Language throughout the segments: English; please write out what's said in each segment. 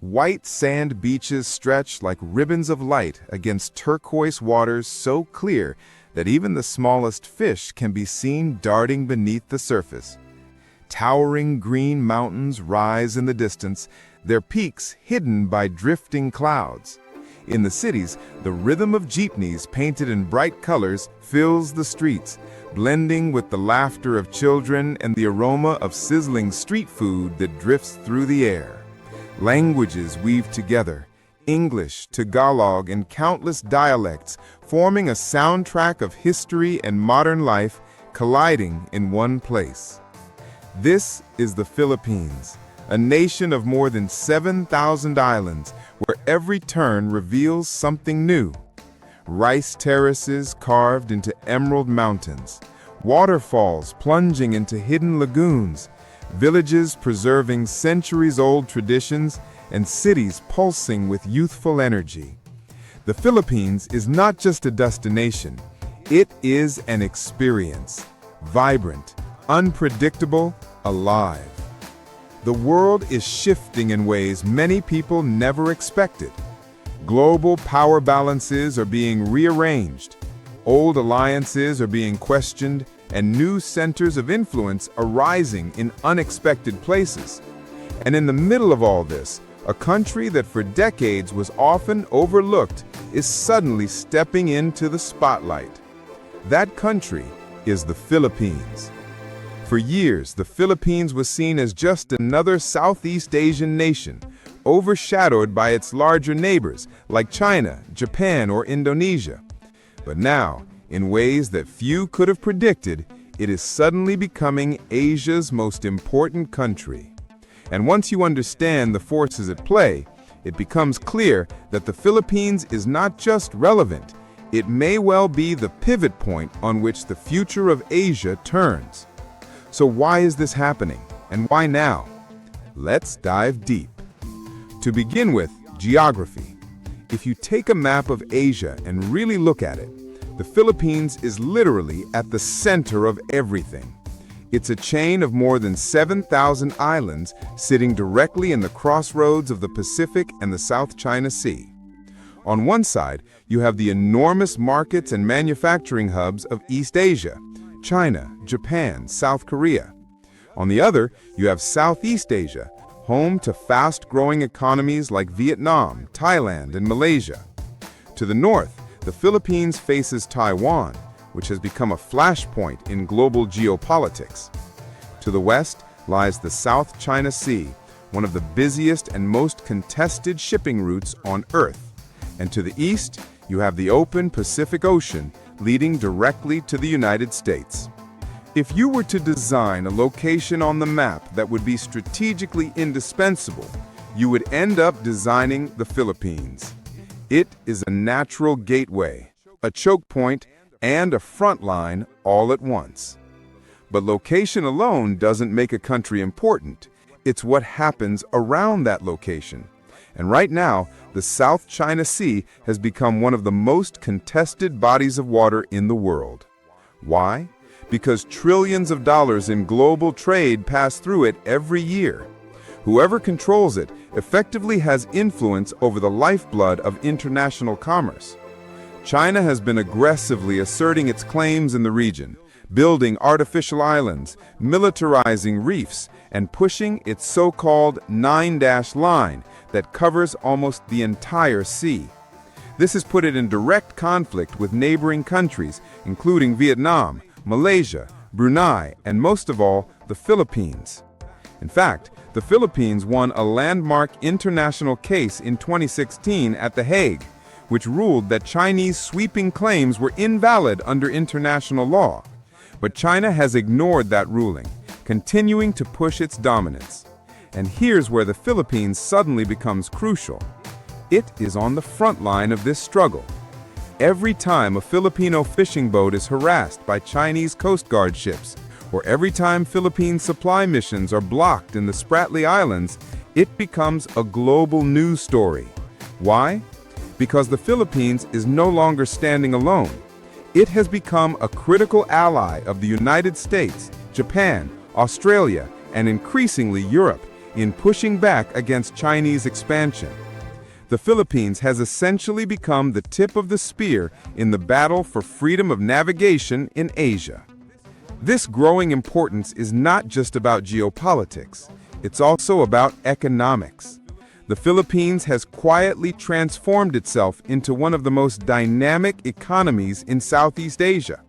White sand beaches stretch like ribbons of light against turquoise waters so clear that even the smallest fish can be seen darting beneath the surface. Towering green mountains rise in the distance, their peaks hidden by drifting clouds. In the cities, the rhythm of jeepneys painted in bright colors fills the streets, blending with the laughter of children and the aroma of sizzling street food that drifts through the air. Languages weave together, English, Tagalog, and countless dialects, forming a soundtrack of history and modern life colliding in one place. This is the Philippines, a nation of more than 7,000 islands where every turn reveals something new. Rice terraces carved into emerald mountains, waterfalls plunging into hidden lagoons, villages preserving centuries-old traditions, and cities pulsing with youthful energy. The Philippines is not just a destination, it is an experience, vibrant, unpredictable, alive. The world is shifting in ways many people never expected. Global power balances are being rearranged, old alliances are being questioned, and new centers of influence are rising in unexpected places. And in the middle of all this, a country that for decades was often overlooked is suddenly stepping into the spotlight. That country is the Philippines. For years, the Philippines was seen as just another Southeast Asian nation, overshadowed by its larger neighbors like China, Japan, or Indonesia. But now, in ways that few could have predicted, it is suddenly becoming Asia's most important country. And once you understand the forces at play, it becomes clear that the Philippines is not just relevant, it may well be the pivot point on which the future of Asia turns. So why is this happening, and why now? Let's dive deep. To begin with, geography. If you take a map of Asia and really look at it, the Philippines is literally at the center of everything. It's a chain of more than 7,000 islands sitting directly in the crossroads of the Pacific and the South China Sea. On one side, you have the enormous markets and manufacturing hubs of East Asia, China, Japan, South Korea. On the other, you have Southeast Asia, home to fast-growing economies like Vietnam, Thailand, and Malaysia. To the north, the Philippines faces Taiwan, which has become a flashpoint in global geopolitics. To the west lies the South China Sea, one of the busiest and most contested shipping routes on Earth. And to the east, you have the open Pacific Ocean, leading directly to the United States. If you were to design a location on the map that would be strategically indispensable, you would end up designing the Philippines. It is a natural gateway, a choke point, and a front line all at once. But location alone doesn't make a country important. It's what happens around that location. And right now, the South China Sea has become one of the most contested bodies of water in the world. Why? Because trillions of dollars in global trade pass through it every year. Whoever controls it effectively has influence over the lifeblood of international commerce. China has been aggressively asserting its claims in the region, building artificial islands, militarizing reefs, and pushing its so-called 9-dash line that covers almost the entire sea. This has put it in direct conflict with neighboring countries, including Vietnam, Malaysia, Brunei, and most of all, the Philippines. In fact, the Philippines won a landmark international case in 2016 at The Hague, which ruled that Chinese sweeping claims were invalid under international law. But China has ignored that ruling, continuing to push its dominance. And here's where the Philippines suddenly becomes crucial. It is on the front line of this struggle. Every time a Filipino fishing boat is harassed by Chinese Coast Guard ships, or every time Philippine supply missions are blocked in the Spratly Islands, it becomes a global news story. Why? Because the Philippines is no longer standing alone. It has become a critical ally of the United States, Japan, Australia, and increasingly Europe, in pushing back against Chinese expansion. The Philippines has essentially become the tip of the spear in the battle for freedom of navigation in Asia. This growing importance is not just about geopolitics, it's also about economics. The Philippines has quietly transformed itself into one of the most dynamic economies in Southeast Asia.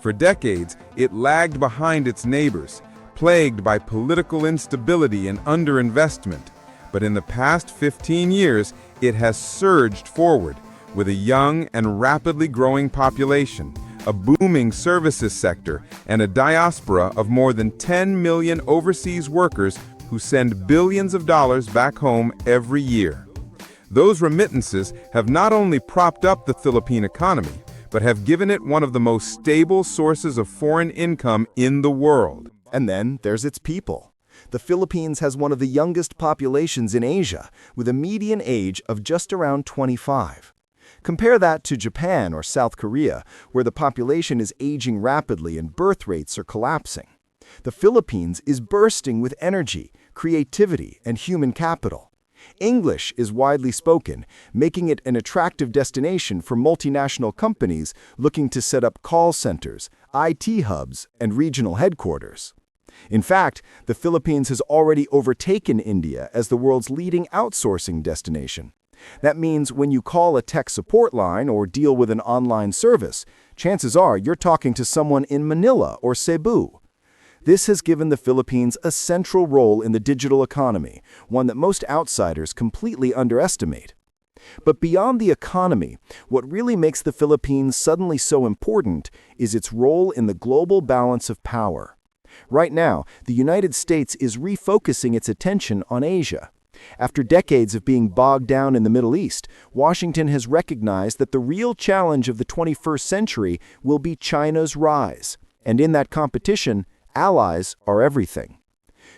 For decades, it lagged behind its neighbors, plagued by political instability and underinvestment. But in the past 15 years, it has surged forward with a young and rapidly growing population, a booming services sector, and a diaspora of more than 10 million overseas workers who send billions of dollars back home every year. Those remittances have not only propped up the Philippine economy, but have given it one of the most stable sources of foreign income in the world. And then there's its people. The Philippines has one of the youngest populations in Asia, with a median age of just around 25. Compare that to Japan or South Korea, where the population is aging rapidly and birth rates are collapsing. The Philippines is bursting with energy, creativity, and human capital. English is widely spoken, making it an attractive destination for multinational companies looking to set up call centers, IT hubs, and regional headquarters. In fact, the Philippines has already overtaken India as the world's leading outsourcing destination. That means when you call a tech support line or deal with an online service, chances are you're talking to someone in Manila or Cebu. This has given the Philippines a central role in the digital economy, one that most outsiders completely underestimate. But beyond the economy, what really makes the Philippines suddenly so important is its role in the global balance of power. Right now, the United States is refocusing its attention on Asia. After decades of being bogged down in the Middle East, Washington has recognized that the real challenge of the 21st century will be China's rise. And in that competition, allies are everything.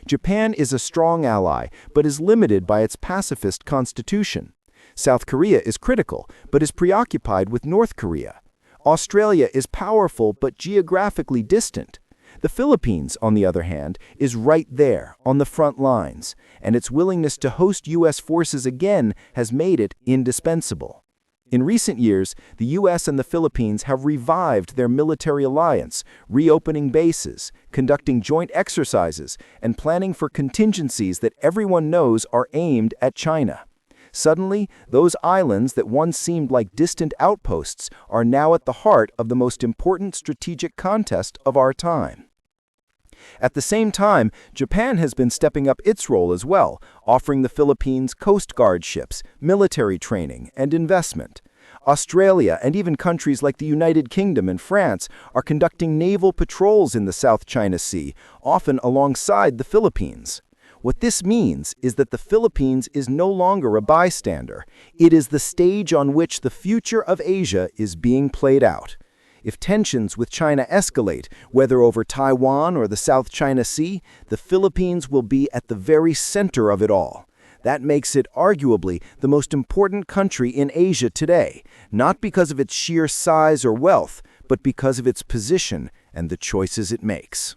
Japan is a strong ally, but is limited by its pacifist constitution. South Korea is critical, but is preoccupied with North Korea. Australia is powerful, but geographically distant. The Philippines, on the other hand, is right there, on the front lines, and its willingness to host U.S. forces again has made it indispensable. In recent years, the U.S. and the Philippines have revived their military alliance, reopening bases, conducting joint exercises, and planning for contingencies that everyone knows are aimed at China. Suddenly, those islands that once seemed like distant outposts are now at the heart of the most important strategic contest of our time. At the same time, Japan has been stepping up its role as well, offering the Philippines Coast Guard ships, military training, and investment. Australia and even countries like the United Kingdom and France are conducting naval patrols in the South China Sea, often alongside the Philippines. What this means is that the Philippines is no longer a bystander. It is the stage on which the future of Asia is being played out. If tensions with China escalate, whether over Taiwan or the South China Sea, the Philippines will be at the very center of it all. That makes it arguably the most important country in Asia today, not because of its sheer size or wealth, but because of its position and the choices it makes.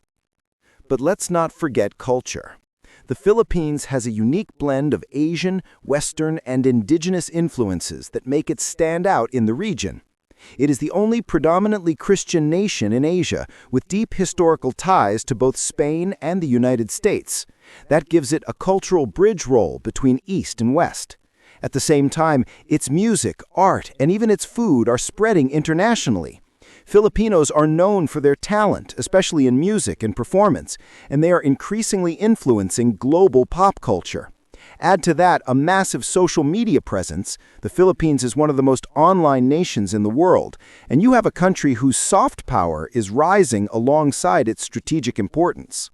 But let's not forget culture. The Philippines has a unique blend of Asian, Western, and indigenous influences that make it stand out in the region. It is the only predominantly Christian nation in Asia, with deep historical ties to both Spain and the United States. That gives it a cultural bridge role between East and West. At the same time, its music, art, and even its food are spreading internationally. Filipinos are known for their talent, especially in music and performance, and they are increasingly influencing global pop culture. Add to that a massive social media presence. The Philippines is one of the most online nations in the world, and you have a country whose soft power is rising alongside its strategic importance.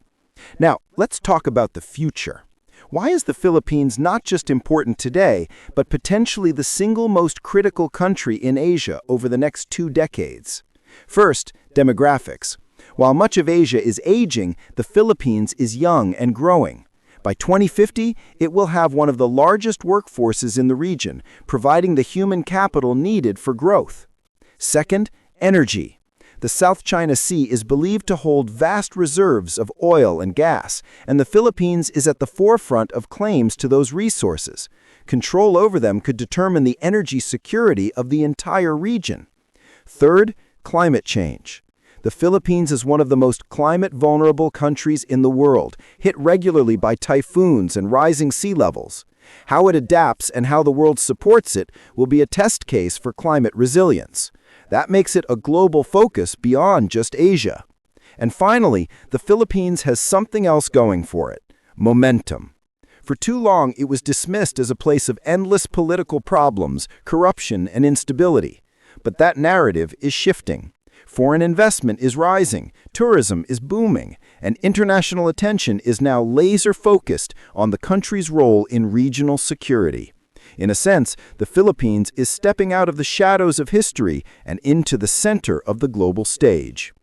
Now, let's talk about the future. Why is the Philippines not just important today, but potentially the single most critical country in Asia over the next 2 decades? First, demographics. While much of Asia is aging, the Philippines is young and growing. By 2050, it will have one of the largest workforces in the region, providing the human capital needed for growth. Second, energy. The South China Sea is believed to hold vast reserves of oil and gas, and the Philippines is at the forefront of claims to those resources. Control over them could determine the energy security of the entire region. Third, climate change. The Philippines is one of the most climate-vulnerable countries in the world, hit regularly by typhoons and rising sea levels. How it adapts and how the world supports it will be a test case for climate resilience. That makes it a global focus beyond just Asia. And finally, the Philippines has something else going for it: momentum. For too long, it was dismissed as a place of endless political problems, corruption, and instability. But that narrative is shifting. Foreign investment is rising, tourism is booming, and international attention is now laser-focused on the country's role in regional security. In a sense, the Philippines is stepping out of the shadows of history and into the center of the global stage.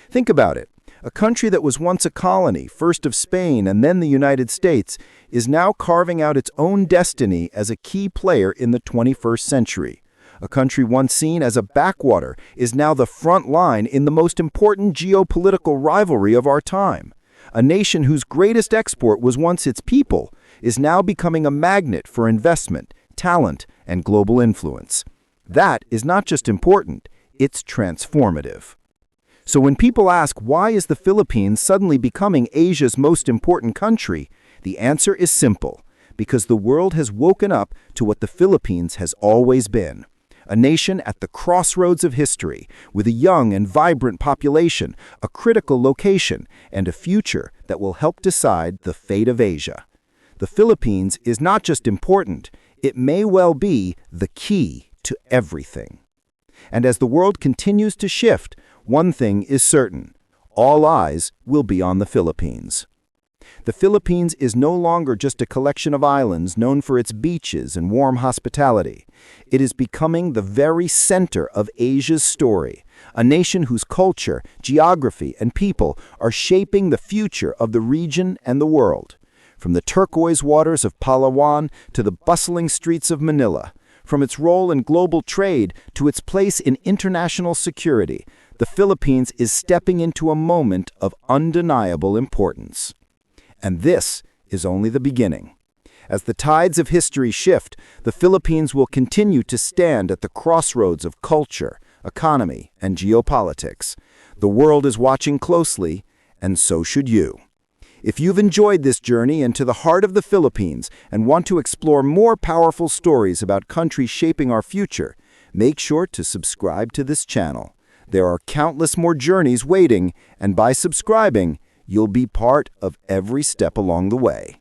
Think about it. A country that was once a colony, first of Spain and then the United States, is now carving out its own destiny as a key player in the 21st century. A country once seen as a backwater is now the front line in the most important geopolitical rivalry of our time. A nation whose greatest export was once its people is now becoming a magnet for investment, talent, and global influence. That is not just important, it's transformative. So when people ask why is the Philippines suddenly becoming Asia's most important country, the answer is simple: because the world has woken up to what the Philippines has always been. A nation at the crossroads of history, with a young and vibrant population, a critical location, and a future that will help decide the fate of Asia. The Philippines is not just important, it may well be the key to everything. And as the world continues to shift, one thing is certain: all eyes will be on the Philippines. The Philippines is no longer just a collection of islands known for its beaches and warm hospitality. It is becoming the very center of Asia's story, a nation whose culture, geography, and people are shaping the future of the region and the world. From the turquoise waters of Palawan to the bustling streets of Manila, from its role in global trade to its place in international security, the Philippines is stepping into a moment of undeniable importance. And this is only the beginning. As the tides of history shift, the Philippines will continue to stand at the crossroads of culture, economy, and geopolitics. The world is watching closely, and so should you. If you've enjoyed this journey into the heart of the Philippines and want to explore more powerful stories about countries shaping our future, make sure to subscribe to this channel. There are countless more journeys waiting, and by subscribing, you'll be part of every step along the way.